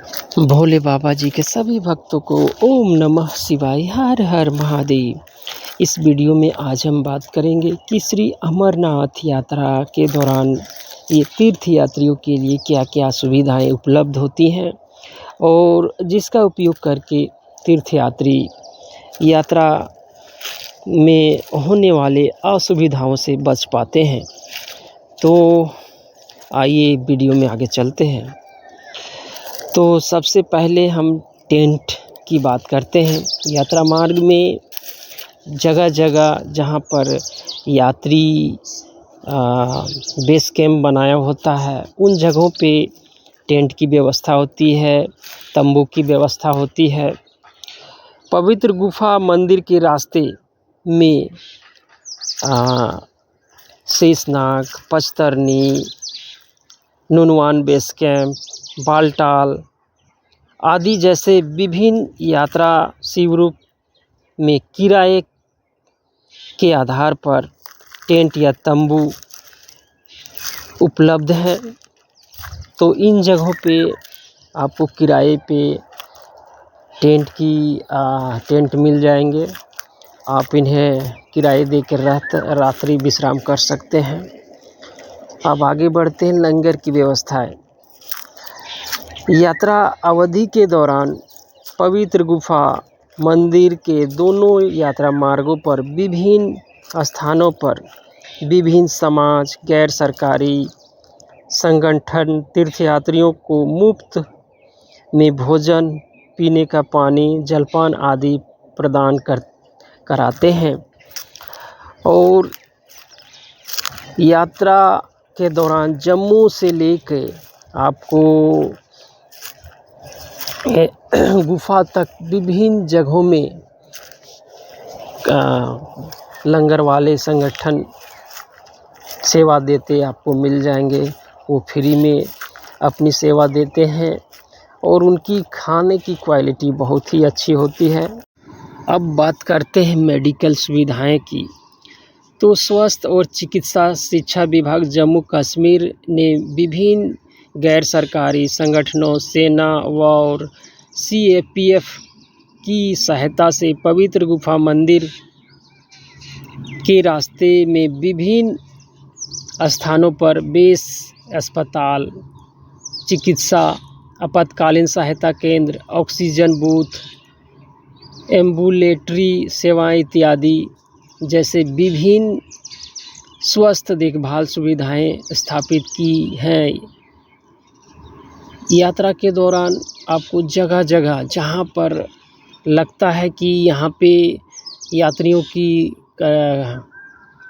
भोले बाबा जी के सभी भक्तों को ओम नमः शिवाय, हर हर महादेव। इस वीडियो में आज हम बात करेंगे कि श्री अमरनाथ यात्रा के दौरान ये तीर्थ यात्रियों के लिए क्या क्या सुविधाएं उपलब्ध होती हैं और जिसका उपयोग करके तीर्थयात्री यात्रा में होने वाले असुविधाओं से बच पाते हैं। तो आइए वीडियो में आगे चलते हैं। तो सबसे पहले हम टेंट की बात करते हैं। यात्रा मार्ग में जगह जगह जहाँ पर यात्री बेस कैंप बनाया होता है, उन जगहों पे टेंट की व्यवस्था होती है, तंबू की व्यवस्था होती है। पवित्र गुफा मंदिर के रास्ते में शेषनाग, पचतरनी, नुनवान बेस कैंप, बालटाल आदि जैसे विभिन्न यात्रा शिविरों में किराए के आधार पर टेंट या तंबू उपलब्ध हैं। तो इन जगहों पे आपको किराए पे टेंट मिल जाएंगे। आप इन्हें किराए देकर रात्रि विश्राम कर सकते हैं। अब आगे बढ़ते हैं। लंगर की व्यवस्था है। यात्रा अवधि के दौरान पवित्र गुफा मंदिर के दोनों यात्रा मार्गों पर विभिन्न स्थानों पर विभिन्न समाज, गैर सरकारी संगठन तीर्थयात्रियों को मुफ्त में भोजन, पीने का पानी, जलपान आदि प्रदान कराते हैं। और यात्रा के दौरान जम्मू से लेकर आपको गुफा तक विभिन्न जगहों में लंगर वाले संगठन सेवा देते आपको मिल जाएंगे। वो फ्री में अपनी सेवा देते हैं और उनकी खाने की क्वालिटी बहुत ही अच्छी होती है। अब बात करते हैं मेडिकल सुविधाएं की। तो स्वास्थ्य और चिकित्सा शिक्षा विभाग जम्मू कश्मीर ने विभिन्न गैर सरकारी संगठनों, सेना और CAPF की सहायता से पवित्र गुफा मंदिर के रास्ते में विभिन्न स्थानों पर बेस अस्पताल, चिकित्सा, आपातकालीन सहायता केंद्र, ऑक्सीजन बूथ, एम्बुलेटरी सेवाएं इत्यादि जैसे विभिन्न स्वास्थ्य देखभाल सुविधाएं स्थापित की हैं। यात्रा के दौरान आपको जगह जगह जहां पर लगता है कि यहाँ पे यात्रियों की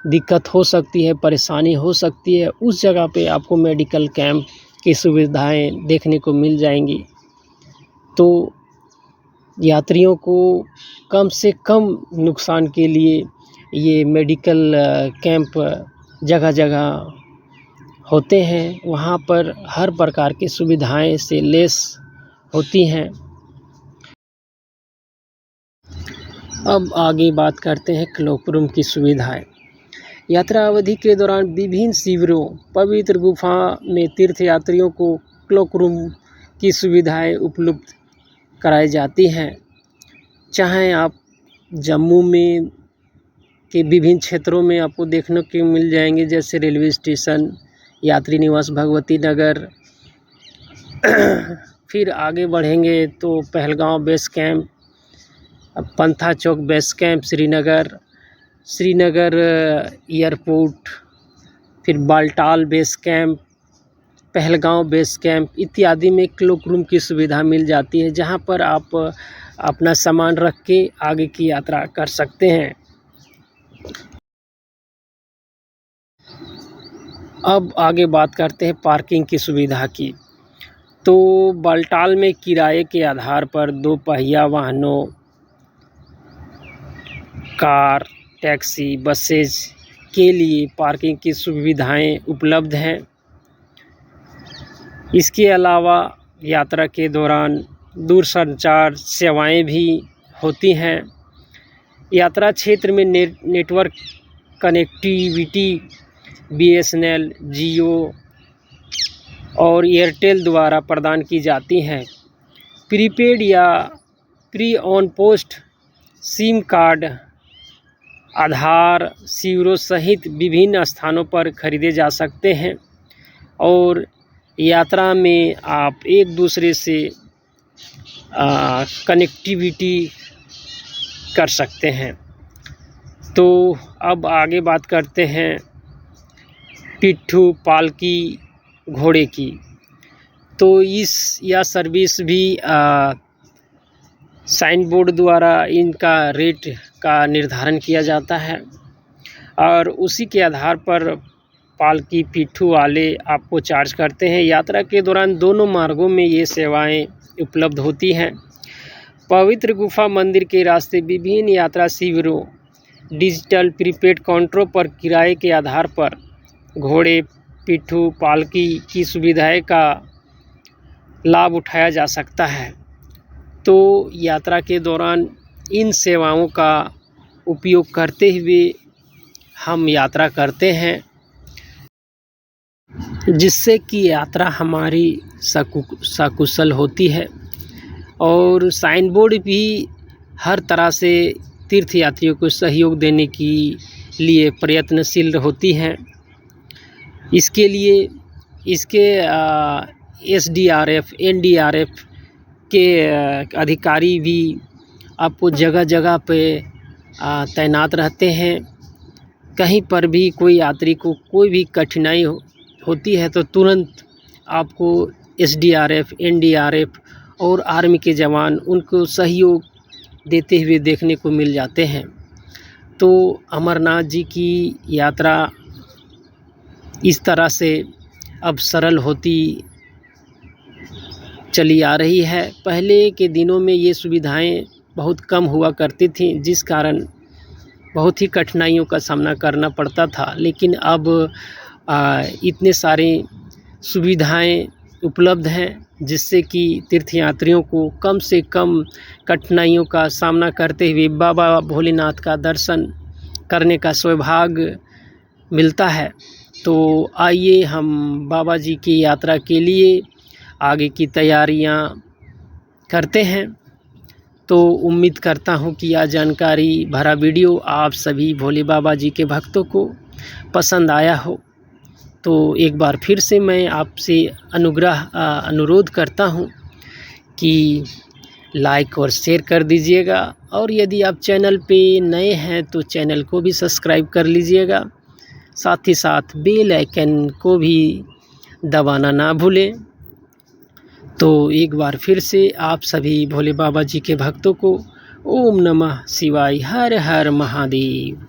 दिक्कत हो सकती है, परेशानी हो सकती है, उस जगह पे आपको मेडिकल कैंप की सुविधाएं देखने को मिल जाएंगी। तो यात्रियों को कम से कम नुकसान के लिए ये मेडिकल कैंप जगह जगह होते हैं। वहाँ पर हर प्रकार की सुविधाएं से लेस होती हैं। अब आगे बात करते हैं क्लोक रूम की सुविधाएं। यात्रा अवधि के दौरान विभिन्न शिविरों पवित्र गुफा में तीर्थयात्रियों को क्लोक रूम की सुविधाएं उपलब्ध कराई जाती हैं। चाहे आप जम्मू में के विभिन्न क्षेत्रों में आपको देखने को मिल जाएंगे, जैसे रेलवे स्टेशन, यात्री निवास भगवती नगर। फिर आगे बढ़ेंगे तो पहलगांव बेस कैंप, पंथा चौक बेस कैंप श्रीनगर एयरपोर्ट, फिर Baltal base camp, Pahalgam base camp इत्यादि में क्लोक रूम की सुविधा मिल जाती है, जहां पर आप अपना सामान रख के आगे की यात्रा कर सकते हैं। अब आगे बात करते हैं पार्किंग की सुविधा की। तो बालटाल में किराए के आधार पर 2 पहिया वाहनों, कार, टैक्सी, बसेज के लिए पार्किंग की सुविधाएं उपलब्ध हैं। इसके अलावा यात्रा के दौरान दूरसंचार सेवाएं भी होती हैं। यात्रा क्षेत्र में नेटवर्क कनेक्टिविटी BSNL, जियो और एयरटेल द्वारा प्रदान की जाती हैं। प्रीपेड या pre on post sim card Aadhaar शिविरों सहित विभिन्न स्थानों पर खरीदे जा सकते हैं और यात्रा में आप एक दूसरे से कनेक्टिविटी कर सकते हैं। तो अब आगे बात करते हैं पिट्ठू पालकी घोड़े की। तो यह सर्विस भी साइन बोर्ड द्वारा इनका रेट का निर्धारण किया जाता है और उसी के आधार पर पालकी पिट्ठू वाले आपको चार्ज करते हैं। यात्रा के दौरान दोनों मार्गों में ये सेवाएं उपलब्ध होती हैं। पवित्र गुफा मंदिर के रास्ते विभिन्न यात्रा शिविरों डिजिटल प्रीपेड काउंटरों पर किराए के आधार पर घोड़े पिट्ठू पालकी की सुविधाएं का लाभ उठाया जा सकता है। तो यात्रा के दौरान इन सेवाओं का उपयोग करते हुए हम यात्रा करते हैं, जिससे कि यात्रा हमारी सकुशल होती है। और साइन बोर्ड भी हर तरह से तीर्थयात्रियों को सहयोग देने के लिए प्रयत्नशील होती हैं। इसके लिए इसके SDRF NDRF के अधिकारी भी आपको जगह जगह पे तैनात रहते हैं। कहीं पर भी कोई यात्री को कोई भी कठिनाई होती है तो तुरंत आपको SDRF NDRF और आर्मी के जवान उनको सहयोग देते हुए देखने को मिल जाते हैं। तो अमरनाथ जी की यात्रा इस तरह से अब सरल होती चली आ रही है। पहले के दिनों में ये सुविधाएं बहुत कम हुआ करती थीं, जिस कारण बहुत ही कठिनाइयों का सामना करना पड़ता था। लेकिन अब इतने सारे सुविधाएं उपलब्ध हैं, जिससे कि तीर्थयात्रियों को कम से कम कठिनाइयों का सामना करते हुए बाबा भोलेनाथ का दर्शन करने का सौभाग्य मिलता है। तो आइए हम बाबा जी की यात्रा के लिए आगे की तैयारियां करते हैं। तो उम्मीद करता हूं कि यह जानकारी भरा वीडियो आप सभी भोले बाबा जी के भक्तों को पसंद आया हो। तो एक बार फिर से मैं आपसे अनुरोध करता हूं कि लाइक और शेयर कर दीजिएगा, और यदि आप चैनल पे नए हैं तो चैनल को भी सब्सक्राइब कर लीजिएगा। साथ ही साथ बेल आइकन को भी दबाना ना भूलें। तो एक बार फिर से आप सभी भोले बाबा जी के भक्तों को ओम नमः शिवाय, हर हर महादेव।